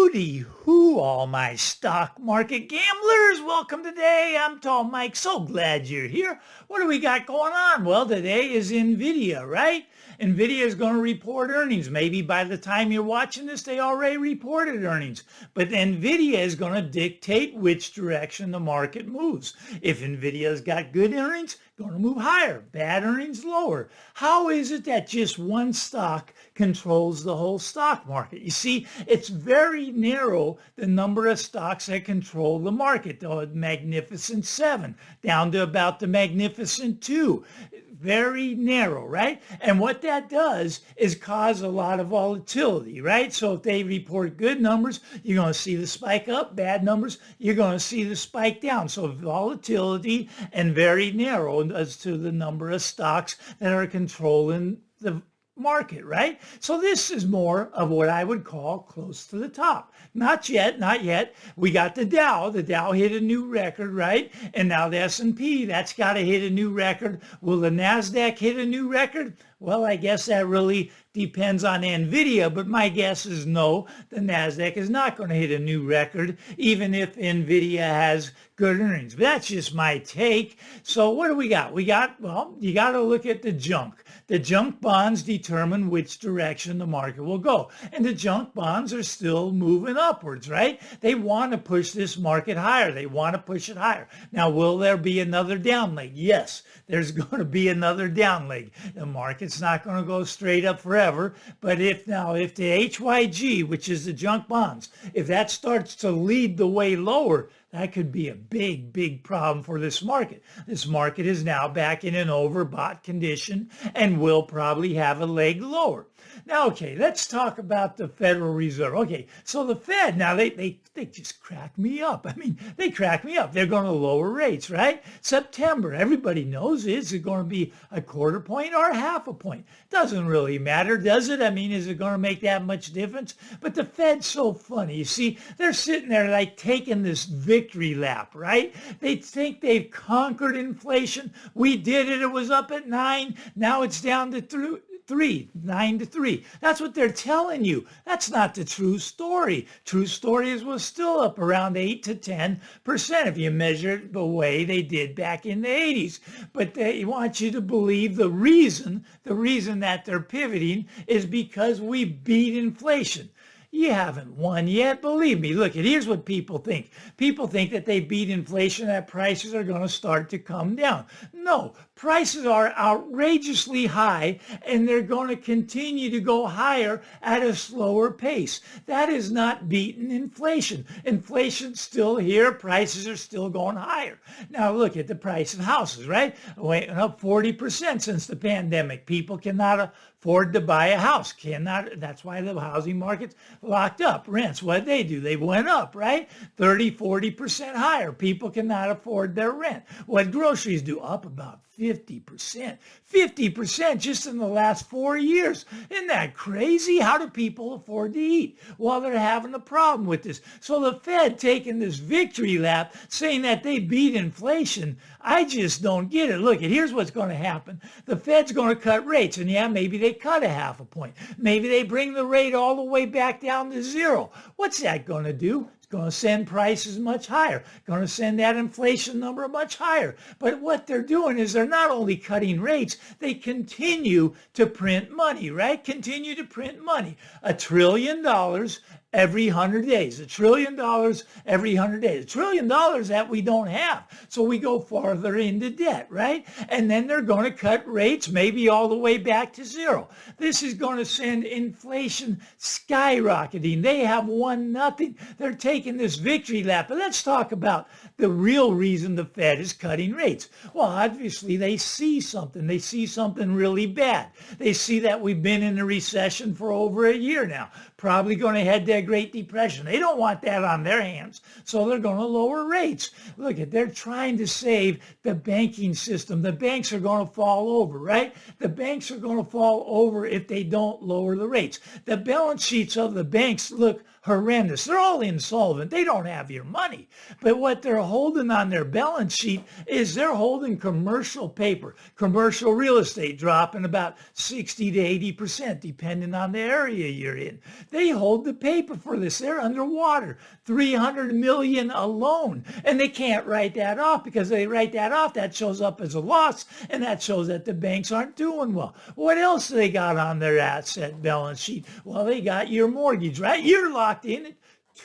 Hooty hoo, all my stock market gamblers. Welcome today. I'm Tall Mike. So glad you're here. What do we got going on? Well, today is nvidia, right? Nvidia is going to report earnings. Maybe by the time you're watching this, they already reported earnings. But nvidia is going to dictate which direction the market moves. If nvidia's got good earnings, going to move higher. Bad earnings, lower. How is it that just one stock controls the whole stock market? You see, it's very narrow, the number of stocks that control the market. The Magnificent Seven down to about the Magnificent Two. Very narrow, right? And what that does is cause a lot of volatility, right? So if they report good numbers, you're going to see the spike up. Bad numbers, you're going to see the spike down. So volatility and very narrow as to the number of stocks that are controlling the market, right? So this is more of what I would call close to the top. Not yet, not yet. We got the Dow. The Dow hit a new record, right? And now the S&P, that's got to hit a new record. Will the NASDAQ hit a new record? Well, I guess that really depends on nvidia, but my guess is no, the NASDAQ is not going to hit a new record, even if nvidia has good earnings. But that's just my take. So what do we got? Well, you got to look at the junk. The junk bonds determine which direction the market will go. And the junk bonds are still moving upwards, right? They want to push this market higher. They want to push it higher. Now, will there be another down leg? Yes, there's going to be another down leg. The market's not going to go straight up forever. But if the HYG, which is the junk bonds, if that starts to lead the way lower, that could be a big, big problem for this market. This market is now back in an overbought condition and will probably have a leg lower. Now, okay, let's talk about the Federal Reserve. Okay, so the Fed, now they just crack me up. I mean, they crack me up. They're going to lower rates, right? September, everybody knows, is it going to be a quarter point or a half a point? Doesn't really matter, does it? I mean, is it going to make that much difference? But the Fed's so funny. You see, they're sitting there like taking this victory lap, right? They think they've conquered inflation. We did it. It was up at 9. Now it's down to 3. 9 to 3. That's what they're telling you. That's not the true story. True story is we're still up around 8 to 10% if you measure it the way they did back in the 80s. But they want you to believe the reason that they're pivoting is because we beat inflation. You haven't won yet. Believe me. Look, here's what people think. People think that they beat inflation, that prices are going to start to come down. No, prices are outrageously high, and they're going to continue to go higher at a slower pace. That is not beating inflation. Inflation's still here. Prices are still going higher. Now, look at the price of houses, right? Went up 40% since the pandemic. People cannot afford to buy a house. That's why the housing market's locked up. Rents, what they do? They went up, right? 30, 40% higher. People cannot afford their rent. What groceries do? Up about 50%. 50% just in the last 4 years. Isn't that crazy? How do people afford to eat? Well, they're having a problem with this. So the Fed taking this victory lap, saying that they beat inflation, I just don't get it. Look, here's what's going to happen. The Fed's going to cut rates, and yeah, maybe they cut a half a point. Maybe they bring the rate all the way back down to 0. What's that going to do? Going to send prices much higher, going to send that inflation number much higher. But what they're doing is they're not only cutting rates, they continue to print money, right? Continue to print money. $1 trillion every 100 days. $1 trillion every 100 days. $1 trillion that we don't have. So we go farther into debt, right? And then they're going to cut rates maybe all the way back to 0. This is going to send inflation skyrocketing. They have won nothing. They're taking this victory lap. But let's talk about the real reason the Fed is cutting rates. Well, obviously they see something. They see something really bad. They see that we've been in a recession for over a year now. Probably going to head to a Great Depression. They don't want that on their hands, so they're going to lower rates. Look, they're trying to save the banking system. The banks are going to fall over, right? The banks are going to fall over if they don't lower the rates. The balance sheets of the banks look horrendous. They're all insolvent. They don't have your money. But what they're holding on their balance sheet is they're holding commercial paper, commercial real estate dropping about 60 to 80%, depending on the area you're in. They hold the paper for this. They're underwater, 300 million alone. And they can't write that off, because they write that off, that shows up as a loss, and that shows that the banks aren't doing well. What else do they got on their asset balance sheet? Well, they got your mortgage, right? You're locked in at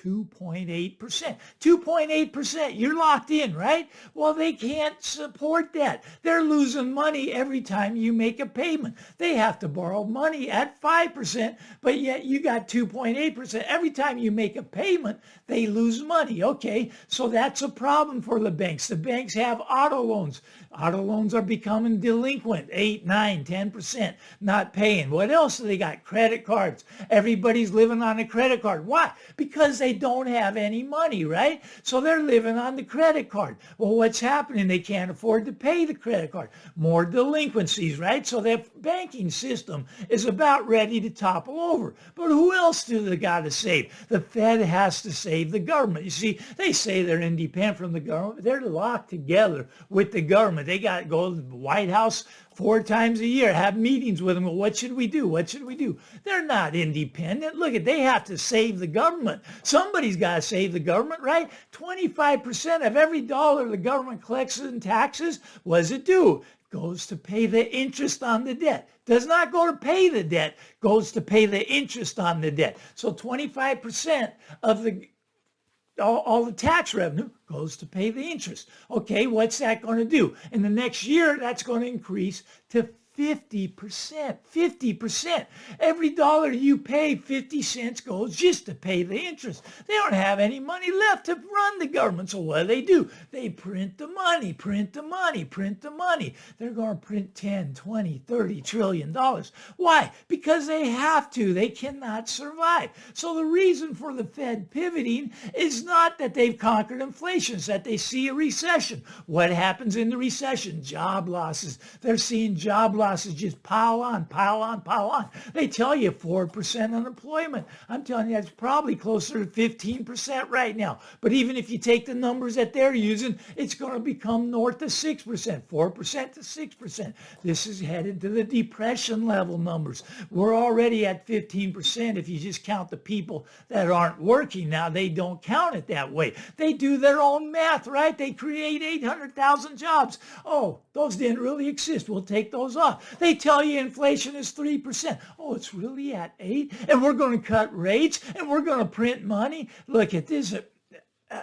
2.8%. 2.8%. You're locked in, right? Well, they can't support that. They're losing money every time you make a payment. They have to borrow money at 5%, but yet you got 2.8%. Every time you make a payment, they lose money. Okay, so that's a problem for the banks. The banks have auto loans. Auto loans are becoming delinquent, 8, 9, 10%, not paying. What else do they got? Credit cards. Everybody's living on a credit card. Why? Because they don't have any money, right? So they're living on the credit card. Well, what's happening? They can't afford to pay the credit card. More delinquencies, right? So their banking system is about ready to topple over. But who else do they got to save? The Fed has to save the government. You see, they say they're independent from the government. They're locked together with the government. They got to go to the White House 4 times a year, have meetings with them. Well, what should we do? What should we do? They're not independent. Look, they have to save the government. Somebody's got to save the government, right? 25% of every dollar the government collects in taxes, what does it do? Goes to pay the interest on the debt. Does not go to pay the debt, goes to pay the interest on the debt. So 25% of all the tax revenue goes to pay the interest. Okay, what's that going to do? In the next year, that's going to increase to 50%. 50%. Every dollar you pay, 50 cents goes just to pay the interest. They don't have any money left to run the government. So what do? They print the money, print the money, print the money. They're going to print 10, 20, 30 trillion dollars. Why? Because they have to. They cannot survive. So the reason for the Fed pivoting is not that they've conquered inflation. It's that they see a recession. What happens in the recession? Job losses. They're seeing job losses just pile on, pile on, pile on. They tell you 4% unemployment. I'm telling you, that's probably closer to 15% right now. But even if you take the numbers that they're using, it's going to become north of 6%, 4% to 6%. This is headed to the depression level numbers. We're already at 15% if you just count the people that aren't working now. They don't count it that way. They do their own math, right? They create 800,000 jobs. Oh, those didn't really exist. We'll take those off. They tell you inflation is 3%. Oh, it's really at 8%? And we're going to cut rates and we're going to print money? Look at this.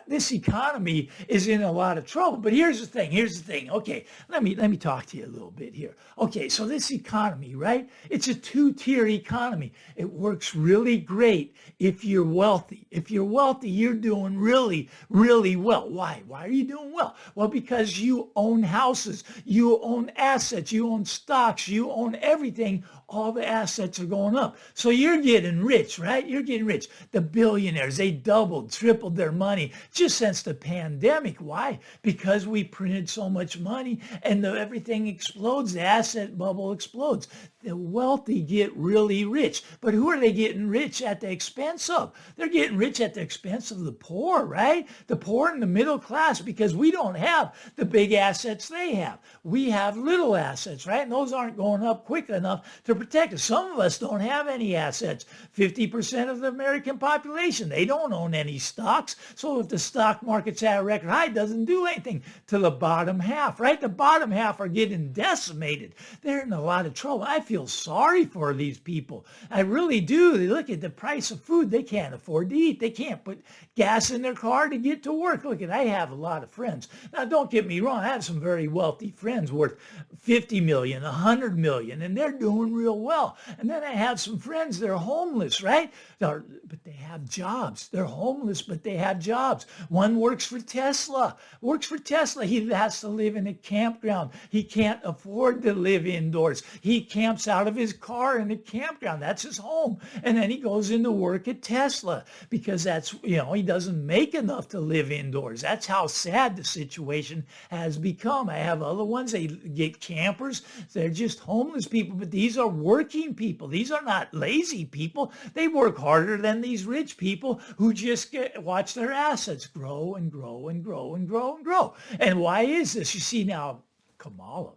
This economy is in a lot of trouble. But here's the thing. Okay, let me talk to you a little bit here. Okay, so this economy, right? It's a 2-tier economy. It works really great if you're wealthy. If you're wealthy, you're doing really, really well. Why? Why are you doing well? Well, because you own houses, you own assets, you own stocks, you own everything. All the assets are going up. So you're getting rich, right? You're getting rich. The billionaires, they doubled, tripled their money just since the pandemic. Why? Because we printed so much money and everything explodes. The asset bubble explodes. The wealthy get really rich. But who are they getting rich at the expense of? They're getting rich at the expense of the poor, right? The poor and the middle class, because we don't have the big assets they have. We have little assets, right? And those aren't going up quick enough to protect us. Some of us don't have any assets. 50% of the American population, they don't own any stocks. So if the stock market's at a record high, it doesn't do anything to the bottom half, right? The bottom half are getting decimated. They're in a lot of trouble. I feel sorry for these people. I really do. They look at the price of food. They can't afford to eat. They can't put gas in their car to get to work. Look, I have a lot of friends. Now, don't get me wrong. I have some very wealthy friends worth 50 million, 100 million, and they're doing real well. And then I have some friends, they're homeless, right? But they have jobs. They're homeless, but they have jobs. One works for Tesla. He has to live in a campground. He can't afford to live indoors. He camps jumps out of his car in the campground. That's his home. And then he goes into work at Tesla because that's, he doesn't make enough to live indoors. That's how sad the situation has become. I have other ones, they get campers. They're just homeless people, but these are working people. These are not lazy people. They work harder than these rich people who just watch their assets grow and grow and grow and grow and grow. And why is this? You see now, Kamala,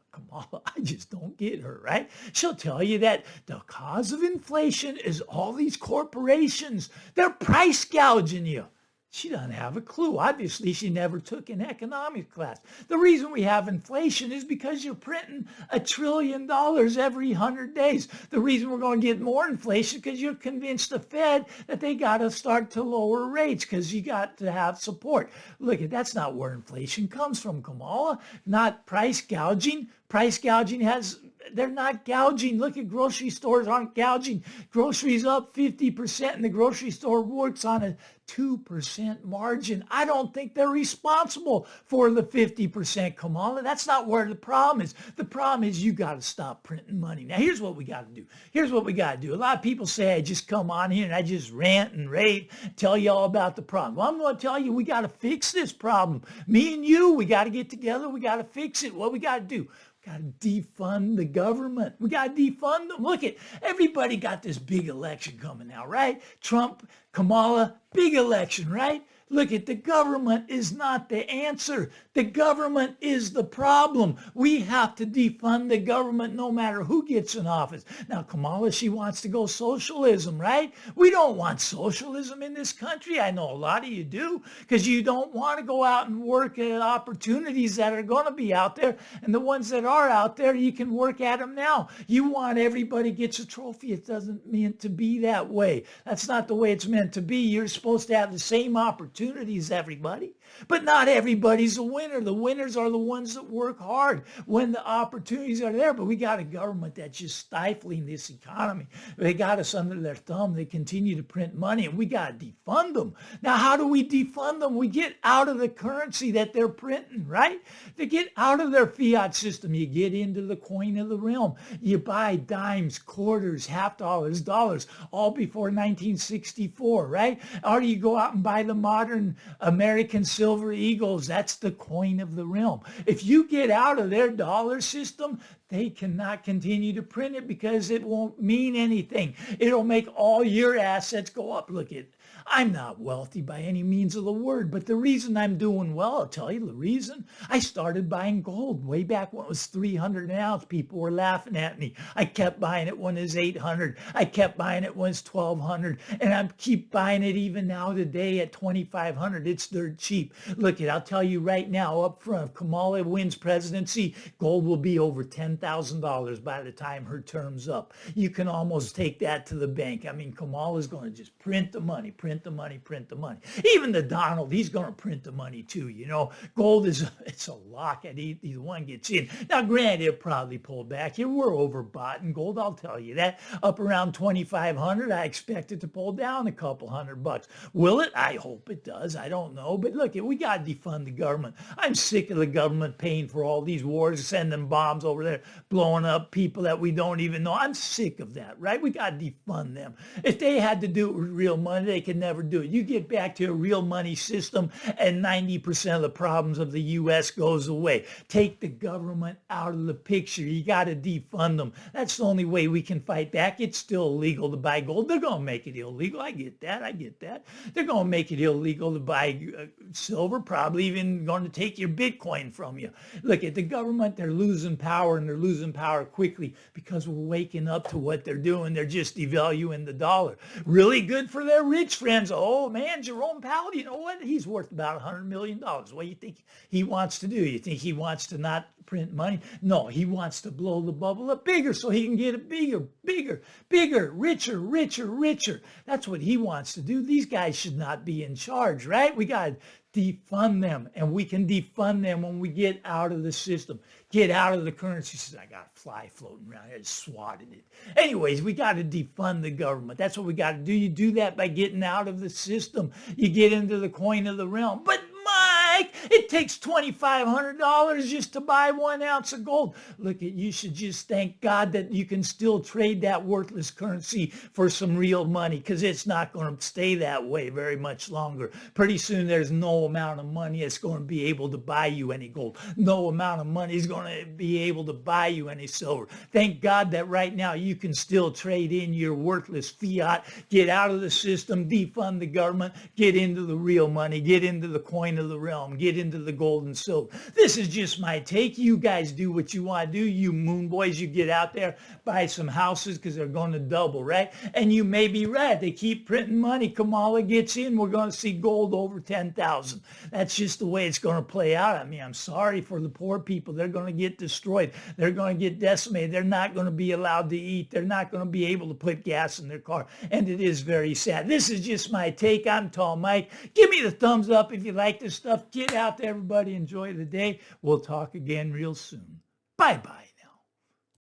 I just don't get her, right? She'll tell you that the cause of inflation is all these corporations. They're price gouging you. She doesn't have a clue. Obviously, she never took an economics class. The reason we have inflation is because you're printing $1 trillion every 100 days. The reason we're going to get more inflation is because you're convinced the Fed that they got to start to lower rates because you got to have support. Look, that's not where inflation comes from, Kamala. Not price gouging. Price gouging they're not gouging. Look at grocery stores aren't gouging. Groceries up 50% and the grocery store works on a 2% margin. I don't think they're responsible for the 50%, Kamala. That's not where the problem is. The problem is you got to stop printing money. Now, here's what we got to do. A lot of people say I just come on here and I just rant and rave, tell you all about the problem. Well, I'm going to tell you we got to fix this problem. Me and you, we got to get together. We got to fix it. What we got to do? Got to defund the government. We got to defund them. Look at everybody got this big election coming now, right? Trump, Kamala, big election, right? Look at the government is not the answer. The government is the problem. We have to defund the government no matter who gets in office. Now, Kamala, she wants to go socialism, right? We don't want socialism in this country. I know a lot of you do because you don't want to go out and work at opportunities that are going to be out there. And the ones that are out there, you can work at them now. You want everybody gets a trophy. It doesn't mean to be that way. That's not the way it's meant to be. You're supposed to have the same opportunities, everybody. But not everybody's a winner. The winners are the ones that work hard when the opportunities are there. But we got a government that's just stifling this economy. They got us under their thumb. They continue to print money, and we got to defund them. Now, how do we defund them? We get out of the currency that they're printing, right? To get out of their fiat system, you get into the coin of the realm. You buy dimes, quarters, half dollars, dollars, all before 1964, right? Or you go out and buy the modern American silver eagles. That's the coin of the realm. If you get out of their dollar system, they cannot continue to print it because it won't mean anything. It'll make all your assets go up. Look at I'm not wealthy by any means of the word, but the reason I'm doing well, I'll tell you the reason. I started buying gold way back when it was 300 an ounce. People were laughing at me. I kept buying it when it was 800. I kept buying it when it's 1200. And I keep buying it even now today at 2500. It's dirt cheap. Look I'll tell you right now up front, if Kamala wins presidency, gold will be over $10,000 by the time her term's up. You can almost take that to the bank. I mean, Kamala's going to just print the money, print the money. Even the Donald, he's going to print the money too. Gold it's a lock and either one gets in. Now, granted, it probably pulled back. We're overbought in gold, I'll tell you that. Up around 2,500, I expect it to pull down a couple $100. Will it? I hope it does. I don't know. But look, we got to defund the government. I'm sick of the government paying for all these wars, sending bombs over there, blowing up people that we don't even know. I'm sick of that, right? We got to defund them. If they had to do it with real money, they could never do it. You get back to a real money system and 90% of the problems of the U.S. goes away. Take the government out of the picture. You got to defund them. That's the only way we can fight back. It's still illegal to buy gold. They're going to make it illegal. I get that. They're going to make it illegal to buy silver, probably even going to take your Bitcoin from you. Look at the government. They're losing power, and they're losing power quickly because we're waking up to what they're doing. They're just devaluing the dollar. Really good for their rich friends. Oh, man, Jerome Powell, you know what? He's worth about $100 million. What do you think he wants to do? You think he wants to not print money? No, he wants to blow the bubble up bigger so he can get it bigger, richer. That's what he wants to do. These guys should not be in charge, right? We got to defund them, and we can defund them when we get out of the system, get out of the currency system. I got a fly floating around here. I just swatted it. Anyways, we got to defund the government. That's what we got to do. You do that by getting out of the system. You get into the coin of the realm. But Mike, It takes $2,500 just to buy 1 ounce of gold. Look, you should just thank God that you can still trade that worthless currency for some real money, because it's not going to stay that way very much longer. Pretty soon there's no amount of money that's going to be able to buy you any gold. No amount of money is going to be able to buy you any silver. Thank God that right now you can still trade in your worthless fiat, get out of the system, defund the government, get into the real money, get into the coin of the realm, get into the gold and silver. This is just my take. You guys do what you want to do. You moon boys, you get out there, buy some houses because they're going to double, right? And you may be right. They keep printing money. Kamala gets in. We're going to see gold over 10,000. That's just the way it's going to play out. I mean, I'm sorry for the poor people. They're going to get destroyed. They're going to get decimated. They're not going to be allowed to eat. They're not going to be able to put gas in their car. And it is very sad. This is just my take. I'm Tall Mike. Give me the thumbs up if you like this stuff. Get out there, everybody. Enjoy the day. We'll talk again real soon. Bye-bye.